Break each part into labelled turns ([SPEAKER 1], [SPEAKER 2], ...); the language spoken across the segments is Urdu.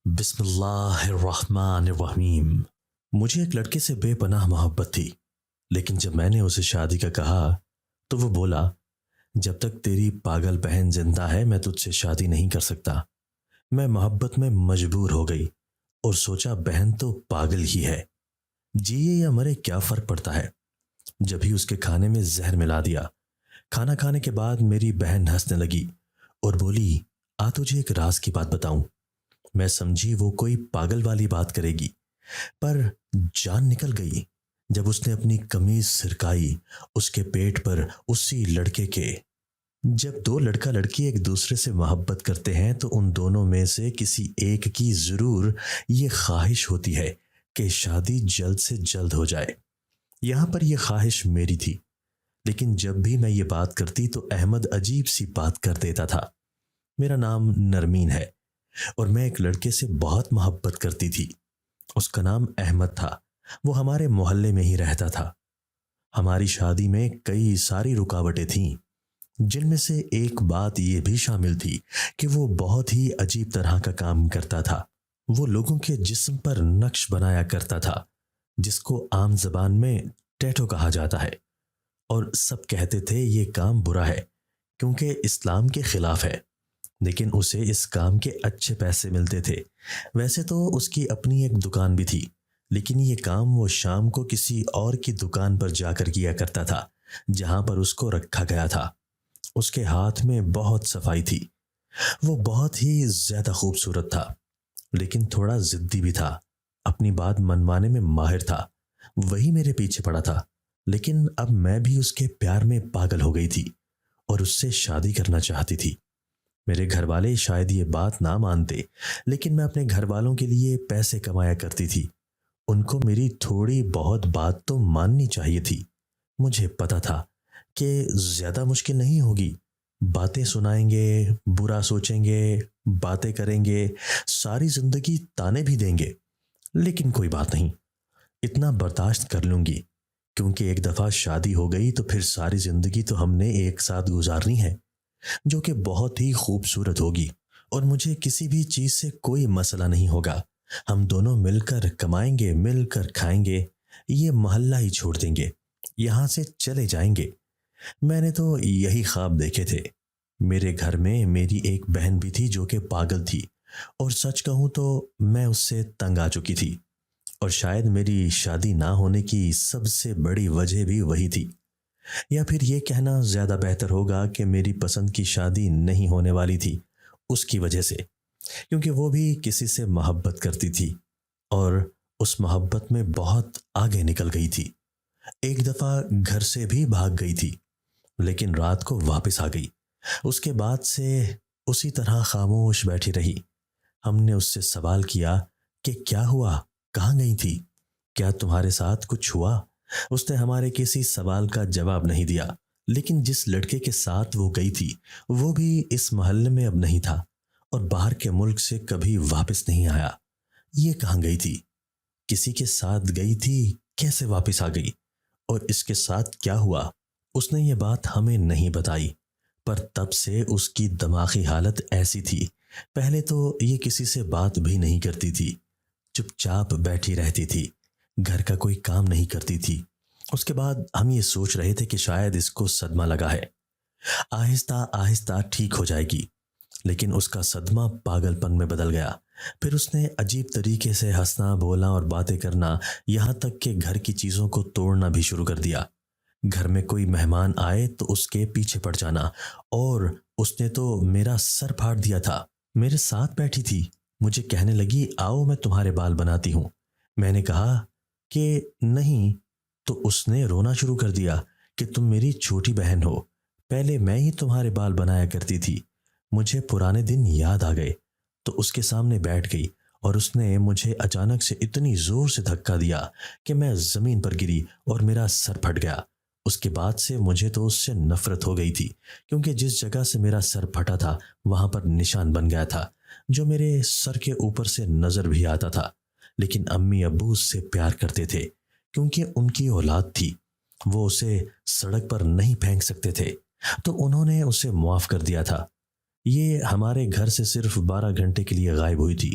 [SPEAKER 1] بسم اللہ الرحمن الرحیم۔ مجھے ایک لڑکے سے بے پناہ محبت تھی، لیکن جب میں نے اسے شادی کا کہا تو وہ بولا جب تک تیری پاگل بہن زندہ ہے میں تجھ سے شادی نہیں کر سکتا۔ میں محبت میں مجبور ہو گئی اور سوچا بہن تو پاگل ہی ہے، جیے یا مرے کیا فرق پڑتا ہے۔ جب ہی اس کے کھانے میں زہر ملا دیا۔ کھانا کھانے کے بعد میری بہن ہنسنے لگی اور بولی آ تجھے ایک راز کی بات بتاؤں۔ میں سمجھی وہ کوئی پاگل والی بات کرے گی، پر جان نکل گئی جب اس نے اپنی قمیض سرکائی اس کے پیٹ پر اسی لڑکے کے۔ جب دو لڑکا لڑکی ایک دوسرے سے محبت کرتے ہیں تو ان دونوں میں سے کسی ایک کی ضرور یہ خواہش ہوتی ہے کہ شادی جلد سے جلد ہو جائے۔ یہاں پر یہ خواہش میری تھی، لیکن جب بھی میں یہ بات کرتی تو احمد عجیب سی بات کر دیتا تھا۔ میرا نام نرمین ہے اور میں ایک لڑکے سے بہت محبت کرتی تھی۔ اس کا نام احمد تھا، وہ ہمارے محلے میں ہی رہتا تھا۔ ہماری شادی میں کئی ساری رکاوٹیں تھیں، جن میں سے ایک بات یہ بھی شامل تھی کہ وہ بہت ہی عجیب طرح کا کام کرتا تھا۔ وہ لوگوں کے جسم پر نقش بنایا کرتا تھا، جس کو عام زبان میں ٹیٹو کہا جاتا ہے، اور سب کہتے تھے یہ کام برا ہے کیونکہ اسلام کے خلاف ہے، لیکن اسے اس کام کے اچھے پیسے ملتے تھے۔ ویسے تو اس کی اپنی ایک دکان بھی تھی، لیکن یہ کام وہ شام کو کسی اور کی دکان پر جا کر کیا کرتا تھا جہاں پر اس کو رکھا گیا تھا۔ اس کے ہاتھ میں بہت صفائی تھی، وہ بہت ہی زیادہ خوبصورت تھا، لیکن تھوڑا ضدی بھی تھا، اپنی بات منوانے میں ماہر تھا۔ وہی میرے پیچھے پڑا تھا، لیکن اب میں بھی اس کے پیار میں پاگل ہو گئی تھی اور اس سے شادی کرنا چاہتی تھی۔ میرے گھر والے شاید یہ بات نہ مانتے، لیکن میں اپنے گھر والوں کے لیے پیسے کمایا کرتی تھی۔ ان کو میری تھوڑی بہت بات تو ماننی چاہیے تھی۔ مجھے پتا تھا کہ زیادہ مشکل نہیں ہوگی، باتیں سنائیں گے، برا سوچیں گے، باتیں کریں گے، ساری زندگی تانے بھی دیں گے، لیکن کوئی بات نہیں، اتنا برداشت کر لوں گی، کیونکہ ایک دفعہ شادی ہو گئی تو پھر ساری زندگی تو ہم نے ایک ساتھ گزارنی ہے، جو کہ بہت ہی خوبصورت ہوگی، اور مجھے کسی بھی چیز سے کوئی مسئلہ نہیں ہوگا۔ ہم دونوں مل کر کمائیں گے، مل کر کھائیں گے، یہ محلہ ہی چھوڑ دیں گے، یہاں سے چلے جائیں گے۔ میں نے تو یہی خواب دیکھے تھے۔ میرے گھر میں میری ایک بہن بھی تھی جو کہ پاگل تھی، اور سچ کہوں تو میں اس سے تنگ آ چکی تھی، اور شاید میری شادی نہ ہونے کی سب سے بڑی وجہ بھی وہی تھی، یا پھر یہ کہنا زیادہ بہتر ہوگا کہ میری پسند کی شادی نہیں ہونے والی تھی اس کی وجہ سے، کیونکہ وہ بھی کسی سے محبت کرتی تھی اور اس محبت میں بہت آگے نکل گئی تھی۔ ایک دفعہ گھر سے بھی بھاگ گئی تھی، لیکن رات کو واپس آ گئی۔ اس کے بعد سے اسی طرح خاموش بیٹھی رہی۔ ہم نے اس سے سوال کیا کہ کیا ہوا، کہاں گئی تھی، کیا تمہارے ساتھ کچھ ہوا؟ اس نے ہمارے کسی سوال کا جواب نہیں دیا، لیکن جس لڑکے کے ساتھ وہ گئی تھی وہ بھی اس محلے میں اب نہیں تھا اور باہر کے ملک سے کبھی واپس نہیں آیا۔ یہ کہاں گئی تھی، کسی کے ساتھ گئی تھی، کیسے واپس آ گئی، اور اس کے ساتھ کیا ہوا؟ اس نے یہ بات ہمیں نہیں بتائی، پر تب سے اس کی دماغی حالت ایسی تھی۔ پہلے تو یہ کسی سے بات بھی نہیں کرتی تھی، چپ چاپ بیٹھی رہتی تھی، گھر کا کوئی کام نہیں کرتی تھی۔ اس کے بعد ہم یہ سوچ رہے تھے کہ شاید اس کو صدمہ لگا ہے، آہستہ آہستہ ٹھیک ہو جائے گی، لیکن اس کا صدمہ پاگل پن میں بدل گیا۔ پھر اس نے عجیب طریقے سے ہنسنا، بولنا اور باتیں کرنا، یہاں تک کہ گھر کی چیزوں کو توڑنا بھی شروع کر دیا۔ گھر میں کوئی مہمان آئے تو اس کے پیچھے پڑ جانا، اور اس نے تو میرا سر پھاڑ دیا تھا۔ میرے ساتھ بیٹھی تھی، مجھے کہنے لگی آؤ میں تمہارے بال بناتی ہوں۔ میں نے کہا کہ نہیں، تو اس نے رونا شروع کر دیا کہ تم میری چھوٹی بہن ہو، پہلے میں ہی تمہارے بال بنایا کرتی تھی۔ مجھے پرانے دن یاد آ گئے تو اس کے سامنے بیٹھ گئی، اور اس نے مجھے اچانک سے اتنی زور سے دھکا دیا کہ میں زمین پر گری اور میرا سر پھٹ گیا۔ اس کے بعد سے مجھے تو اس سے نفرت ہو گئی تھی، کیونکہ جس جگہ سے میرا سر پھٹا تھا وہاں پر نشان بن گیا تھا جو میرے سر کے اوپر سے نظر بھی آتا تھا۔ لیکن امی ابو اس سے پیار کرتے تھے کیونکہ ان کی اولاد تھی، وہ اسے سڑک پر نہیں پھینک سکتے تھے، تو انہوں نے اسے معاف کر دیا تھا۔ یہ ہمارے گھر سے صرف 12 گھنٹے کے لیے غائب ہوئی تھی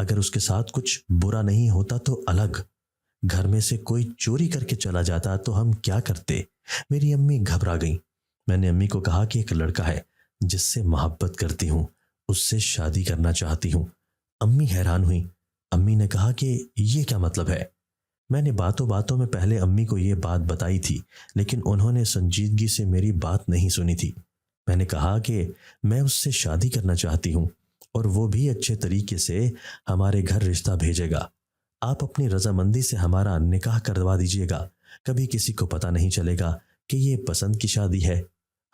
[SPEAKER 1] اگر اس کے ساتھ کچھ برا نہیں ہوتا تو الگ، گھر میں سے کوئی چوری کر کے چلا جاتا تو ہم کیا کرتے؟ میری امی گھبرا گئیں۔ میں نے امی کو کہا کہ ایک لڑکا ہے جس سے محبت کرتی ہوں، اس سے شادی کرنا چاہتی ہوں۔ امی حیران ہوئی۔ امی نے کہا کہ یہ کیا مطلب ہے؟ میں نے باتوں باتوں میں پہلے امی کو یہ بات بتائی تھی، لیکن انہوں نے سنجیدگی سے میری بات نہیں سنی تھی۔ میں نے کہا کہ میں اس سے شادی کرنا چاہتی ہوں اور وہ بھی اچھے طریقے سے ہمارے گھر رشتہ بھیجے گا۔ آپ اپنی رضامندی سے ہمارا نکاح کروا دیجیے گا، کبھی کسی کو پتہ نہیں چلے گا کہ یہ پسند کی شادی ہے۔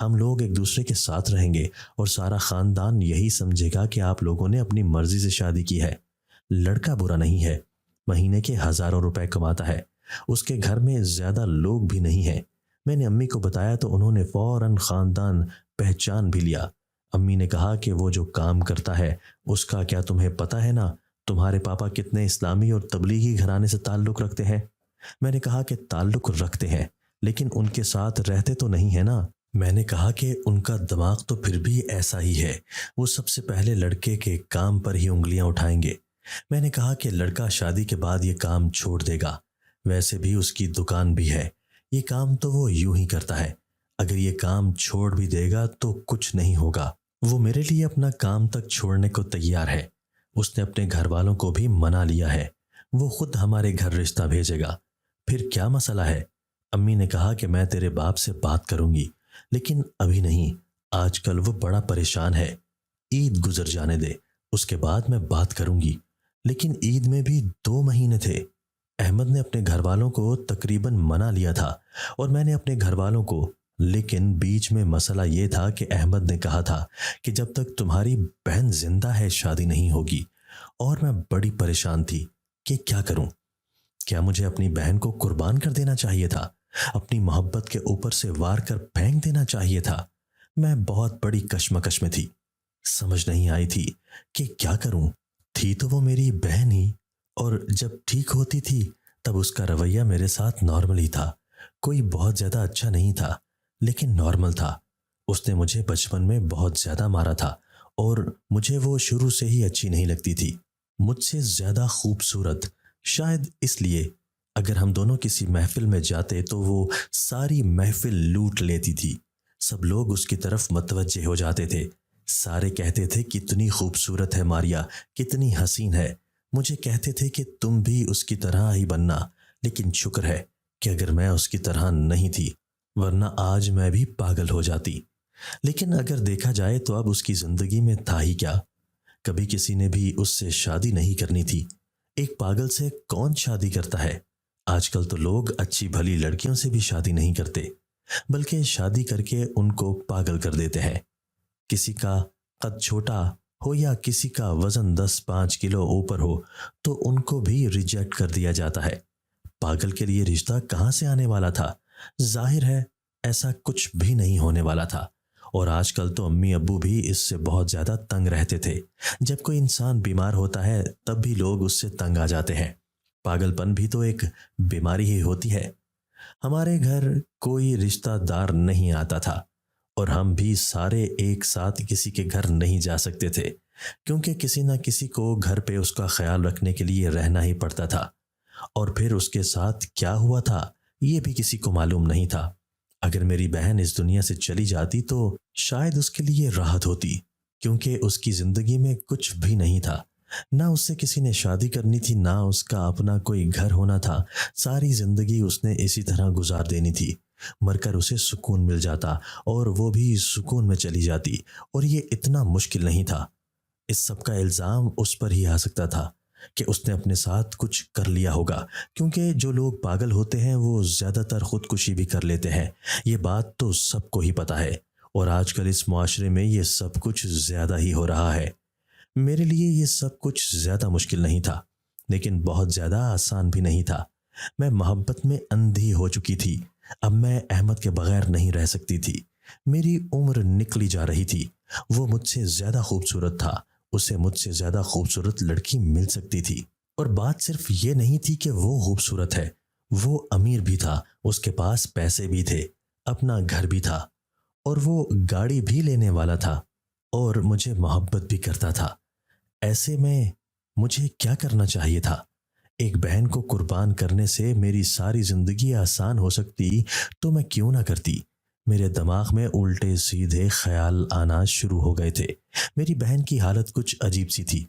[SPEAKER 1] ہم لوگ ایک دوسرے کے ساتھ رہیں گے اور سارا خاندان یہی سمجھے گا کہ آپ لوگوں نے اپنی مرضی سے شادی کی ہے۔ لڑکا برا نہیں ہے، مہینے کے ہزاروں روپے کماتا ہے، اس کے گھر میں زیادہ لوگ بھی نہیں ہیں۔ میں نے امی کو بتایا تو انہوں نے فوراً خاندان پہچان بھی لیا۔ امی نے کہا کہ وہ جو کام کرتا ہے اس کا کیا تمہیں پتہ ہے نا؟ تمہارے پاپا کتنے اسلامی اور تبلیغی گھرانے سے تعلق رکھتے ہیں۔ میں نے کہا کہ تعلق رکھتے ہیں لیکن ان کے ساتھ رہتے تو نہیں ہے نا۔ میں نے کہا کہ ان کا دماغ تو پھر بھی ایسا ہی ہے، وہ سب سے پہلے لڑکے کے کام پر ہی انگلیاں اٹھائیں گے۔ میں نے کہا کہ لڑکا شادی کے بعد یہ کام چھوڑ دے گا، ویسے بھی اس کی دکان بھی ہے، یہ کام تو وہ یوں ہی کرتا ہے، اگر یہ کام چھوڑ بھی دے گا تو کچھ نہیں ہوگا۔ وہ میرے لیے اپنا کام تک چھوڑنے کو تیار ہے، اس نے اپنے گھر والوں کو بھی منا لیا ہے، وہ خود ہمارے گھر رشتہ بھیجے گا، پھر کیا مسئلہ ہے؟ امی نے کہا کہ میں تیرے باپ سے بات کروں گی، لیکن ابھی نہیں، آج کل وہ بڑا پریشان ہے، عید گزر جانے دے، اس کے بعد میں بات کروں گی۔ لیکن عید میں بھی 2 مہینے تھے۔ احمد نے اپنے گھر والوں کو تقریباً منا لیا تھا اور میں نے اپنے گھر والوں کو، لیکن بیچ میں مسئلہ یہ تھا کہ احمد نے کہا تھا کہ جب تک تمہاری بہن زندہ ہے شادی نہیں ہوگی، اور میں بڑی پریشان تھی کہ کیا کروں۔ کیا مجھے اپنی بہن کو قربان کر دینا چاہیے تھا؟ اپنی محبت کے اوپر سے وار کر پھینک دینا چاہیے تھا؟ میں بہت بڑی کشمکش میں تھی، سمجھ نہیں آئی تھی کہ کیا کروں۔ تھی تو وہ میری بہن ہی، اور جب ٹھیک ہوتی تھی تب اس کا رویہ میرے ساتھ نارمل ہی تھا، کوئی بہت زیادہ اچھا نہیں تھا لیکن نارمل تھا۔ اس نے مجھے بچپن میں بہت زیادہ مارا تھا اور مجھے وہ شروع سے ہی اچھی نہیں لگتی تھی، مجھ سے زیادہ خوبصورت، شاید اس لیے اگر ہم دونوں کسی محفل میں جاتے تو وہ ساری محفل لوٹ لیتی تھی، سب لوگ اس کی طرف متوجہ ہو جاتے تھے، سارے کہتے تھے کتنی خوبصورت ہے ماریا، کتنی حسین ہے، مجھے کہتے تھے کہ تم بھی اس کی طرح ہی بننا، لیکن شکر ہے کہ اگر میں اس کی طرح نہیں تھی، ورنہ آج میں بھی پاگل ہو جاتی۔ لیکن اگر دیکھا جائے تو اب اس کی زندگی میں تھا ہی کیا، کبھی کسی نے بھی اس سے شادی نہیں کرنی تھی، ایک پاگل سے کون شادی کرتا ہے؟ آج کل تو لوگ اچھی بھلی لڑکیوں سے بھی شادی نہیں کرتے، بلکہ شادی کر کے ان کو پاگل کر دیتے ہیں۔ کسی کا قد چھوٹا ہو یا کسی کا وزن 10-5 کلو اوپر ہو تو ان کو بھی ریجیکٹ کر دیا جاتا ہے۔ پاگل کے لیے رشتہ کہاں سے آنے والا تھا؟ ظاہر ہے ایسا کچھ بھی نہیں ہونے والا تھا، اور آج کل تو امی ابو بھی اس سے بہت زیادہ تنگ رہتے تھے۔ جب کوئی انسان بیمار ہوتا ہے تب بھی لوگ اس سے تنگ آ جاتے ہیں، پاگل پن بھی تو ایک بیماری ہی ہوتی ہے۔ ہمارے گھر کوئی رشتہ دار نہیں آتا تھا اور ہم بھی سارے ایک ساتھ کسی کے گھر نہیں جا سکتے تھے، کیونکہ کسی نہ کسی کو گھر پہ اس کا خیال رکھنے کے لیے رہنا ہی پڑتا تھا، اور پھر اس کے ساتھ کیا ہوا تھا یہ بھی کسی کو معلوم نہیں تھا۔ اگر میری بہن اس دنیا سے چلی جاتی تو شاید اس کے لیے راحت ہوتی، کیونکہ اس کی زندگی میں کچھ بھی نہیں تھا، نہ اس سے کسی نے شادی کرنی تھی، نہ اس کا اپنا کوئی گھر ہونا تھا، ساری زندگی اس نے اسی طرح گزار دینی تھی، مر کر اسے سکون مل جاتا اور وہ بھی سکون میں چلی جاتی، اور یہ اتنا مشکل نہیں تھا۔ اس سب کا الزام اس پر ہی آ سکتا تھا کہ اس نے اپنے ساتھ کچھ کر لیا ہوگا، کیونکہ جو لوگ پاگل ہوتے ہیں وہ زیادہ تر خودکشی بھی کر لیتے ہیں، یہ بات تو سب کو ہی پتہ ہے، اور آج کل اس معاشرے میں یہ سب کچھ زیادہ ہی ہو رہا ہے۔ میرے لیے یہ سب کچھ زیادہ مشکل نہیں تھا، لیکن بہت زیادہ آسان بھی نہیں تھا۔ میں محبت میں اندھی ہو چکی تھی، اب میں احمد کے بغیر نہیں رہ سکتی تھی، میری عمر نکلی جا رہی تھی، وہ مجھ سے زیادہ خوبصورت تھا، اسے مجھ سے زیادہ خوبصورت لڑکی مل سکتی تھی، اور بات صرف یہ نہیں تھی کہ وہ خوبصورت ہے، وہ امیر بھی تھا، اس کے پاس پیسے بھی تھے، اپنا گھر بھی تھا، اور وہ گاڑی بھی لینے والا تھا، اور مجھے محبت بھی کرتا تھا۔ ایسے میں مجھے کیا کرنا چاہیے تھا؟ ایک بہن کو قربان کرنے سے میری ساری زندگی آسان ہو سکتی تو میں کیوں نہ کرتی؟ میرے دماغ میں الٹے سیدھے خیال آنا شروع ہو گئے تھے۔ میری بہن کی حالت کچھ عجیب سی تھی۔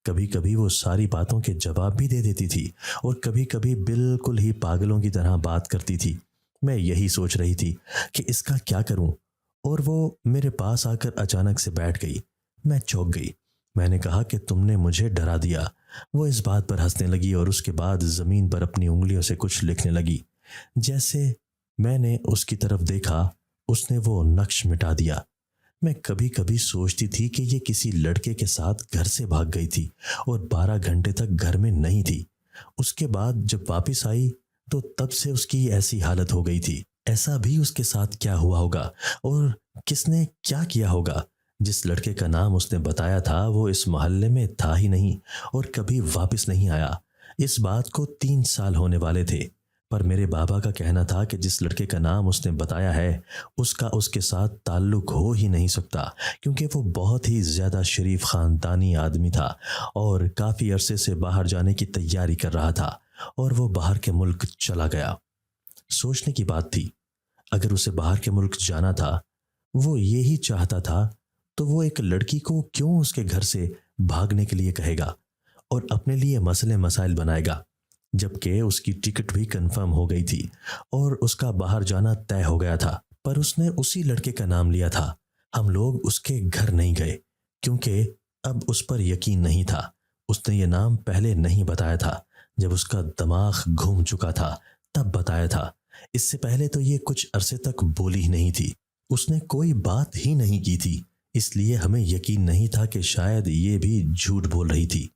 [SPEAKER 1] کبھی کبھی وہ ساری باتوں کے جواب بھی دے دیتی تھی اور کبھی کبھی بالکل ہی پاگلوں کی طرح بات کرتی تھی۔ میں یہی سوچ رہی تھی کہ اس کا کیا کروں، اور وہ میرے پاس آ کر اچانک سے بیٹھ گئی۔ میں چونک گئی۔ میں نے کہا کہ تم نے مجھے ڈرا دیا۔ وہ اس بات پر ہنسنے لگی اور اس کے بعد زمین پر اپنی انگلیوں سے کچھ لکھنے لگی۔ جیسے میں نے اس کی طرف دیکھا، اس نے وہ نقش مٹا دیا۔ میں کبھی کبھی سوچتی تھی کہ یہ کسی لڑکے کے ساتھ گھر سے بھاگ گئی تھی اور 12 گھنٹے تک گھر میں نہیں تھی۔ اس کے بعد جب واپس آئی تو تب سے اس کی ایسی حالت ہو گئی تھی۔ ایسا بھی اس کے ساتھ کیا ہوا ہوگا اور کس نے کیا کیا ہوگا؟ جس لڑکے کا نام اس نے بتایا تھا وہ اس محلے میں تھا ہی نہیں اور کبھی واپس نہیں آیا۔ اس بات کو 3 سال ہونے والے تھے، پر میرے بابا کا کہنا تھا کہ جس لڑکے کا نام اس نے بتایا ہے اس کا اس کے ساتھ تعلق ہو ہی نہیں سکتا، کیونکہ وہ بہت ہی زیادہ شریف خاندانی آدمی تھا اور کافی عرصے سے باہر جانے کی تیاری کر رہا تھا، اور وہ باہر کے ملک چلا گیا۔ سوچنے کی بات تھی، اگر اسے باہر کے ملک جانا تھا، وہ یہی چاہتا تھا، تو وہ ایک لڑکی کو کیوں اس کے گھر سے بھاگنے کے لیے کہے گا اور اپنے لیے مسئلے مسائل بنائے گا، جبکہ اس کی ٹکٹ بھی کنفرم ہو گئی تھی اور اس کا باہر جانا طے ہو گیا تھا۔ پر اس نے اسی لڑکے کا نام لیا تھا۔ ہم لوگ اس کے گھر نہیں گئے کیونکہ اب اس پر یقین نہیں تھا۔ اس نے یہ نام پہلے نہیں بتایا تھا، جب اس کا دماغ گھوم چکا تھا تب بتایا تھا۔ اس سے پہلے تو یہ کچھ عرصے تک بولی ہی نہیں تھی، اس نے کوئی بات ہی نہیں کی تھی، اس لیے ہمیں یقین نہیں تھا کہ شاید یہ بھی جھوٹ بول رہی تھی۔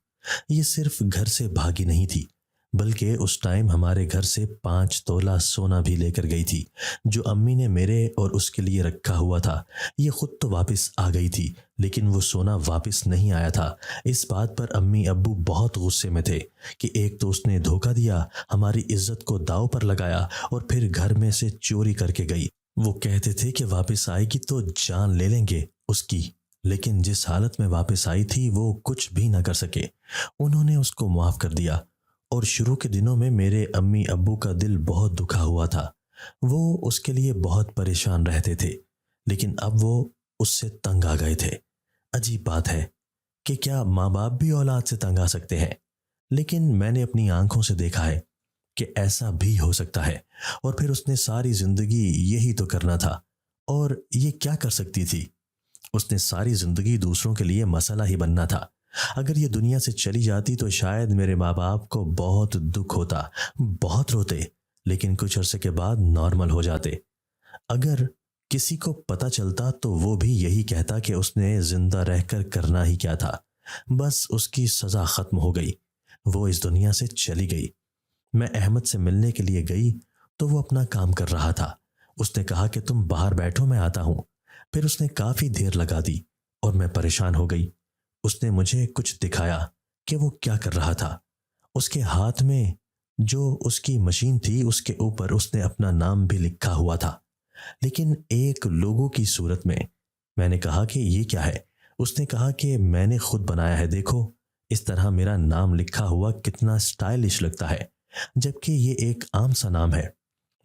[SPEAKER 1] یہ صرف گھر سے بھاگی نہیں تھی، بلکہ اس ٹائم ہمارے گھر سے 5 تولہ سونا بھی لے کر گئی تھی، جو امی نے میرے اور اس کے لیے رکھا ہوا تھا۔ یہ خود تو واپس آ گئی تھی، لیکن وہ سونا واپس نہیں آیا تھا۔ اس بات پر امی ابو بہت غصے میں تھے کہ ایک تو اس نے دھوکہ دیا، ہماری عزت کو داؤ پر لگایا اور پھر گھر میں سے چوری کر کے گئی۔ وہ کہتے تھے کہ واپس آئے گی تو جان لے لیں گے اس کی، لیکن جس حالت میں واپس آئی تھی وہ کچھ بھی نہ کر سکے۔ انہوں نے اس کو معاف کر دیا، اور شروع کے دنوں میں میرے امی ابو کا دل بہت دکھا ہوا تھا۔ وہ اس کے لیے بہت پریشان رہتے تھے، لیکن اب وہ اس سے تنگ آ گئے تھے۔ عجیب بات ہے کہ کیا ماں باپ بھی اولاد سے تنگ آ سکتے ہیں، لیکن میں نے اپنی آنکھوں سے دیکھا ہے کہ ایسا بھی ہو سکتا ہے، اور پھر اس نے ساری زندگی یہی تو کرنا تھا، اور یہ کیا کر سکتی تھی؟ اس نے ساری زندگی دوسروں کے لیے مسئلہ ہی بننا تھا۔ اگر یہ دنیا سے چلی جاتی تو شاید میرے ماں باپ کو بہت دکھ ہوتا، بہت روتے، لیکن کچھ عرصے کے بعد نارمل ہو جاتے۔ اگر کسی کو پتہ چلتا تو وہ بھی یہی کہتا کہ اس نے زندہ رہ کر کرنا ہی کیا تھا، بس اس کی سزا ختم ہو گئی، وہ اس دنیا سے چلی گئی۔ میں احمد سے ملنے کے لیے گئی تو وہ اپنا کام کر رہا تھا۔ اس نے کہا کہ تم باہر بیٹھو، میں آتا ہوں۔ پھر اس نے کافی دیر لگا دی اور میں پریشان ہو گئی۔ اس نے مجھے کچھ دکھایا کہ وہ کیا کر رہا تھا۔ اس کے ہاتھ میں جو اس کی مشین تھی اس کے اوپر اس نے اپنا نام بھی لکھا ہوا تھا، لیکن ایک لوگو کی صورت میں۔ میں نے کہا کہ یہ کیا ہے؟ اس نے کہا کہ میں نے خود بنایا ہے، دیکھو اس طرح میرا نام لکھا ہوا کتنا سٹائلش لگتا ہے، جبکہ یہ ایک عام سا نام ہے۔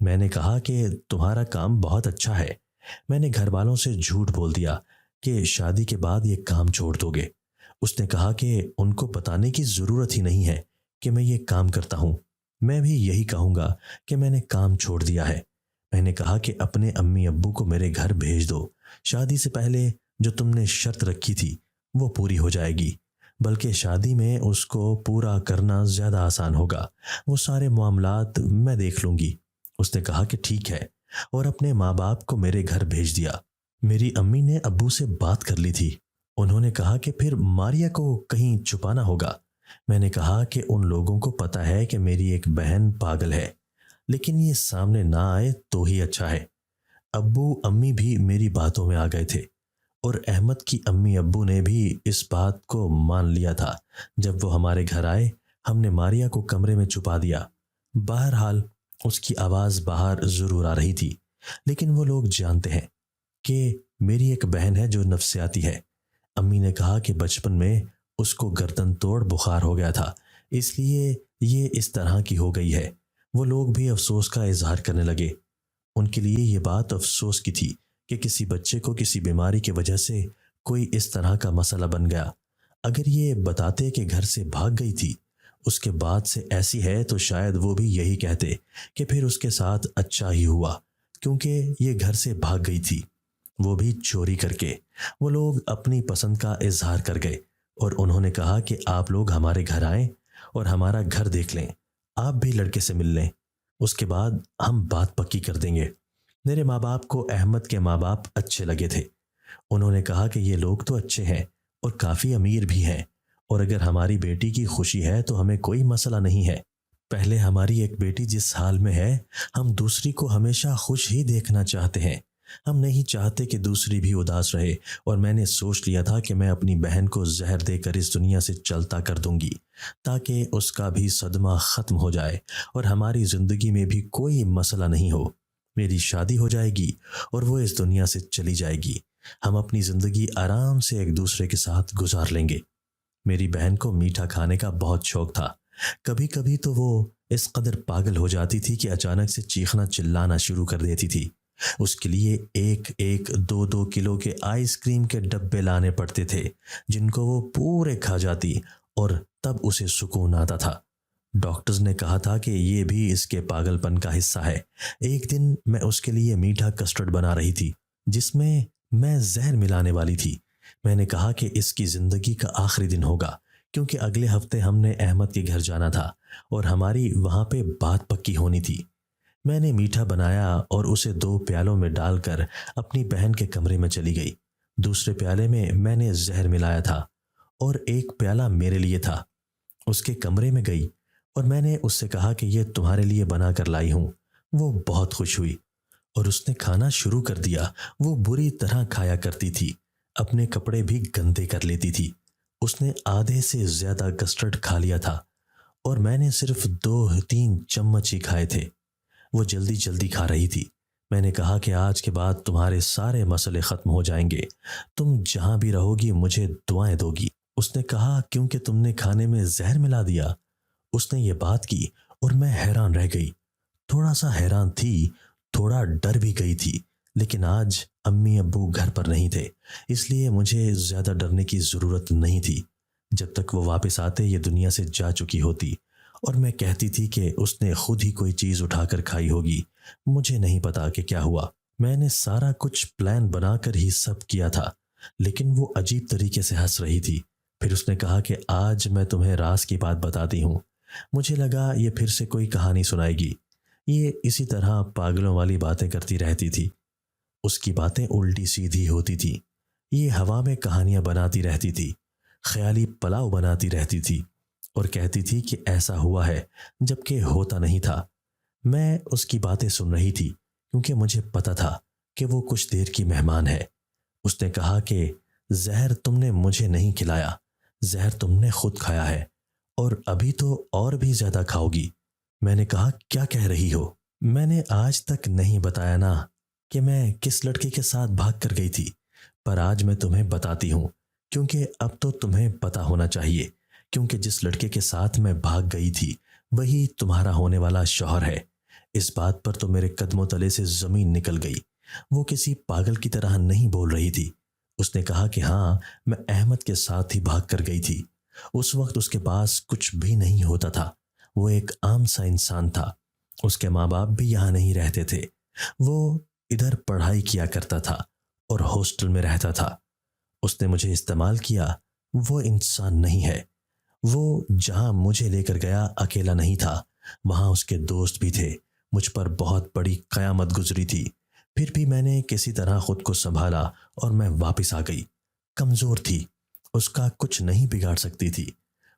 [SPEAKER 1] میں نے کہا کہ تمہارا کام بہت اچھا ہے۔ میں نے گھر والوں سے جھوٹ بول دیا کہ شادی کے بعد یہ کام چھوڑ دو گے۔ اس نے کہا کہ ان کو بتانے کی ضرورت ہی نہیں ہے کہ میں یہ کام کرتا ہوں، میں بھی یہی کہوں گا کہ میں نے کام چھوڑ دیا ہے۔ میں نے کہا کہ اپنے امی ابو کو میرے گھر بھیج دو، شادی سے پہلے جو تم نے شرط رکھی تھی وہ پوری ہو جائے گی، بلکہ شادی میں اس کو پورا کرنا زیادہ آسان ہوگا، وہ سارے معاملات میں دیکھ لوں گی۔ اس نے کہا کہ ٹھیک ہے، اور اپنے ماں باپ کو میرے گھر بھیج دیا۔ میری امی نے ابو سے بات کر لی تھی، انہوں نے کہا کہ پھر ماریا کو کہیں چھپانا ہوگا۔ میں نے کہا کہ ان لوگوں کو پتہ ہے کہ میری ایک بہن پاگل ہے، لیکن یہ سامنے نہ آئے تو ہی اچھا ہے۔ ابو امی بھی میری باتوں میں آ گئے تھے، اور احمد کی امی ابو نے بھی اس بات کو مان لیا تھا۔ جب وہ ہمارے گھر آئے ہم نے ماریا کو کمرے میں چھپا دیا۔ بہرحال اس کی آواز باہر ضرور آ رہی تھی، لیکن وہ لوگ جانتے ہیں کہ میری ایک بہن ہے جو نفسیاتی ہے۔ امی نے کہا کہ بچپن میں اس کو گردن توڑ بخار ہو گیا تھا، اس لیے یہ اس طرح کی ہو گئی ہے۔ وہ لوگ بھی افسوس کا اظہار کرنے لگے۔ ان کے لیے یہ بات افسوس کی تھی کہ کسی بچے کو کسی بیماری کی وجہ سے کوئی اس طرح کا مسئلہ بن گیا۔ اگر یہ بتاتے کہ گھر سے بھاگ گئی تھی، اس کے بعد سے ایسی ہے، تو شاید وہ بھی یہی کہتے کہ پھر اس کے ساتھ اچھا ہی ہوا، کیونکہ یہ گھر سے بھاگ گئی تھی، وہ بھی چوری کر کے۔ وہ لوگ اپنی پسند کا اظہار کر گئے اور انہوں نے کہا کہ آپ لوگ ہمارے گھر آئیں اور ہمارا گھر دیکھ لیں، آپ بھی لڑکے سے مل لیں، اس کے بعد ہم بات پکی کر دیں گے۔ میرے ماں باپ کو احمد کے ماں باپ اچھے لگے تھے۔ انہوں نے کہا کہ یہ لوگ تو اچھے ہیں اور کافی امیر بھی ہیں، اور اگر ہماری بیٹی کی خوشی ہے تو ہمیں کوئی مسئلہ نہیں ہے۔ پہلے ہماری ایک بیٹی جس حال میں ہے، ہم دوسری کو ہمیشہ خوش ہی دیکھنا چاہتے ہیں، ہم نہیں چاہتے کہ دوسری بھی اداس رہے، اور میں نے سوچ لیا تھا کہ میں اپنی بہن کو زہر دے کر اس دنیا سے چلتا کر دوں گی، تاکہ اس کا بھی صدمہ ختم ہو جائے اور ہماری زندگی میں بھی کوئی مسئلہ نہیں ہو۔ میری شادی ہو جائے گی اور وہ اس دنیا سے چلی جائے گی، ہم اپنی زندگی آرام سے ایک دوسرے کے ساتھ گزار لیں گے۔ میری بہن کو میٹھا کھانے کا بہت شوق تھا۔ کبھی کبھی تو وہ اس قدر پاگل ہو جاتی تھی کہ اچانک سے چیخنا چلانا شروع کر دیتی تھی۔ اس کے لیے 1-2 کلو کے آئس کریم کے ڈبے لانے پڑتے تھے، جن کو وہ پورے کھا جاتی، اور تب اسے سکون آتا تھا۔ ڈاکٹرز نے کہا تھا کہ یہ بھی اس کے پاگل پن کا حصہ ہے۔ ایک دن میں اس کے لیے میٹھا کسٹرڈ بنا رہی تھی، جس میں زہر ملانے والی تھی۔ میں نے کہا کہ اس کی زندگی کا آخری دن ہوگا، کیونکہ اگلے ہفتے ہم نے احمد کے گھر جانا تھا اور ہماری وہاں پہ بات پکی ہونی تھی۔ میں نے میٹھا بنایا اور اسے 2 پیالوں میں ڈال کر اپنی بہن کے کمرے میں چلی گئی۔ دوسرے پیالے میں نے زہر ملایا تھا اور ایک پیالہ میرے لیے تھا۔ اس کے کمرے میں گئی اور میں نے اس سے کہا کہ یہ تمہارے لیے بنا کر لائی ہوں۔ وہ بہت خوش ہوئی اور اس نے کھانا شروع کر دیا۔ وہ بری طرح کھایا کرتی تھی، اپنے کپڑے بھی گندے کر لیتی تھی۔ اس نے آدھے سے زیادہ کسٹرڈ کھا لیا تھا اور میں نے صرف 2-3 چمچ ہی کھائے تھے۔ وہ جلدی جلدی کھا رہی تھی۔ میں نے کہا کہ آج کے بعد تمہارے سارے مسئلے ختم ہو جائیں گے، تم جہاں بھی رہو گی مجھے دعائیں دو گی۔ اس نے کہا کیونکہ تم نے کھانے میں زہر ملا دیا۔ اس نے یہ بات کی اور میں حیران رہ گئی، تھوڑا سا حیران تھی، تھوڑا ڈر بھی گئی تھی، لیکن آج امی ابو گھر پر نہیں تھے، اس لیے مجھے زیادہ ڈرنے کی ضرورت نہیں تھی۔ جب تک وہ واپس آتے یہ دنیا سے جا چکی ہوتی، اور میں کہتی تھی کہ اس نے خود ہی کوئی چیز اٹھا کر کھائی ہوگی۔ مجھے نہیں پتا کہ کیا ہوا، میں نے سارا کچھ پلان بنا کر ہی سب کیا تھا، لیکن وہ عجیب طریقے سے ہنس رہی تھی۔ پھر اس نے کہا کہ آج میں تمہیں راز کی بات بتاتی ہوں۔ مجھے لگا یہ پھر سے کوئی کہانی سنائے گی، یہ اسی طرح پاگلوں والی باتیں کرتی رہتی تھی۔ اس کی باتیں الٹی سیدھی ہوتی تھی، یہ ہوا میں کہانیاں بناتی رہتی تھی، خیالی پلاؤ بناتی رہتی تھی اور کہتی تھی کہ ایسا ہوا ہے جبکہ ہوتا نہیں تھا۔ میں اس کی باتیں سن رہی تھی کیونکہ مجھے پتا تھا کہ وہ کچھ دیر کی مہمان ہے۔ اس نے کہا کہ زہر تم نے مجھے نہیں کھلایا، زہر تم نے خود کھایا ہے، اور ابھی تو اور بھی زیادہ کھاؤ گی۔ میں نے کہا کیا کہہ رہی ہو؟ میں نے آج تک نہیں بتایا نا کہ میں کس لڑکے کے ساتھ بھاگ کر گئی تھی، پر آج میں تمہیں بتاتی ہوں، کیونکہ اب تو تمہیں پتا ہونا چاہیے، کیونکہ جس لڑکے کے ساتھ میں بھاگ گئی تھی وہی تمہارا ہونے والا شوہر ہے۔ اس بات پر تو میرے قدموں تلے سے زمین نکل گئی۔ وہ کسی پاگل کی طرح نہیں بول رہی تھی۔ اس نے کہا کہ ہاں میں احمد کے ساتھ ہی بھاگ کر گئی تھی۔ اس وقت اس کے پاس کچھ بھی نہیں ہوتا تھا، وہ ایک عام سا انسان تھا۔ اس کے ماں باپ بھی یہاں نہیں رہتے تھے، وہ ادھر پڑھائی کیا کرتا تھا اور ہاسٹل میں رہتا تھا۔ اس نے مجھے استعمال کیا، وہ انسان نہیں ہے۔ وہ جہاں مجھے لے کر گیا اکیلا نہیں تھا، وہاں اس کے دوست بھی تھے۔ مجھ پر بہت بڑی قیامت گزری تھی، پھر بھی میں نے کسی طرح خود کو سنبھالا اور میں واپس آ گئی۔ کمزور تھی، اس کا کچھ نہیں بگاڑ سکتی تھی،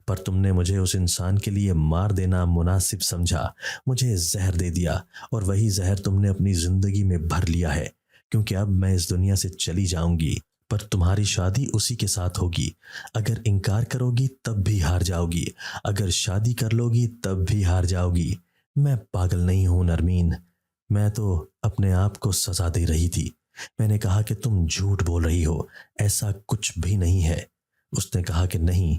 [SPEAKER 1] پر تم نے مجھے اس انسان کے لیے مار دینا مناسب سمجھا، مجھے زہر دے دیا، اور وہی زہر تم نے اپنی زندگی میں بھر لیا ہے، کیونکہ اب میں اس دنیا سے چلی جاؤں گی، پر تمہاری شادی اسی کے ساتھ ہوگی۔ اگر انکار کرو گی تب بھی ہار جاؤ گی، اگر شادی کر لو گی تب بھی ہار جاؤ گی۔ میں پاگل نہیں ہوں نرمین، میں تو اپنے آپ کو سزا دے رہی تھی۔ میں نے کہا کہ تم جھوٹ بول رہی ہو، ایسا کچھ بھی نہیں ہے۔ اس نے کہا کہ نہیں،